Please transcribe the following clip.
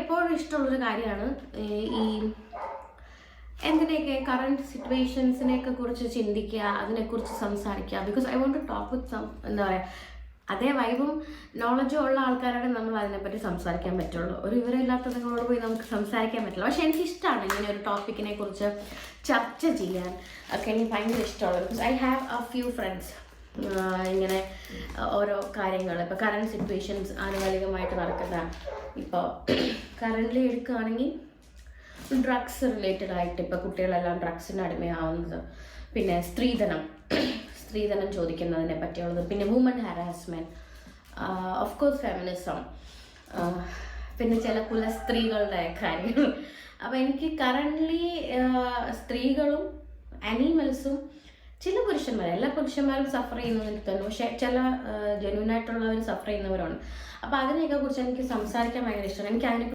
എപ്പോഴും ഇഷ്ടമുള്ളൊരു കാര്യമാണ് ഈ എന്തിനെയൊക്കെ കറണ്ട് സിറ്റുവേഷൻസിനെയൊക്കെ കുറിച്ച് ചിന്തിക്കുക, അതിനെക്കുറിച്ച് സംസാരിക്കുക. Because I want to talk with എന്താ പറയുക, അതേ വൈബും നോളജും ഉള്ള ആൾക്കാരോട് നമ്മൾ അതിനെപ്പറ്റി സംസാരിക്കാൻ പറ്റുള്ളൂ. ഒരു വിവരമില്ലാത്ത നിങ്ങളോട് പോയി നമുക്ക് സംസാരിക്കാൻ പറ്റില്ല. പക്ഷെ എനിക്കിഷ്ടമാണ് ഇങ്ങനെ ഒരു ടോപ്പിക്കിനെ കുറിച്ച് ചർച്ച ചെയ്യാൻ ഒക്കെ. എനിക്ക് ഭയങ്കര ഇഷ്ടമുള്ളത് because I have A few friends ഇങ്ങനെ ഓരോ കാര്യങ്ങൾ, ഇപ്പോൾ കറണ്ട് സിറ്റുവേഷൻസ് ആനുകാലികമായിട്ട് നടക്കുന്ന, ഇപ്പോൾ കറൻ്റ് എടുക്കുകയാണെങ്കിൽ ഡ്രഗ്സ് റിലേറ്റഡ് ആയിട്ട് ഇപ്പോൾ കുട്ടികളെല്ലാം ഡ്രഗ്സിന് അടിമയാവുന്നത്, പിന്നെ സ്ത്രീധനം ചോദിക്കുന്നതിനെ പറ്റിയുള്ളത്, പിന്നെ woman harassment, of course feminism, പിന്നെ ചില കുലസ്ത്രീകളുടെ കാര്യങ്ങൾ. അപ്പോൾ എനിക്ക് കറൻ്റ്ലി സ്ത്രീകളും അനിമൽസും ചില പുരുഷന്മാർ, എല്ലാ പുരുഷന്മാരും സഫർ ചെയ്യുന്നതിൽ തന്നെ, പക്ഷേ ചില ജെന്യൂനായിട്ടുള്ളവർ സഫർ ചെയ്യുന്നവരാണ്. അപ്പോൾ അതിനെയൊക്കെ കുറിച്ച് എനിക്ക് സംസാരിക്കാൻ ഭയങ്കര ഇഷ്ടമാണ്. എനിക്ക് അതിനെ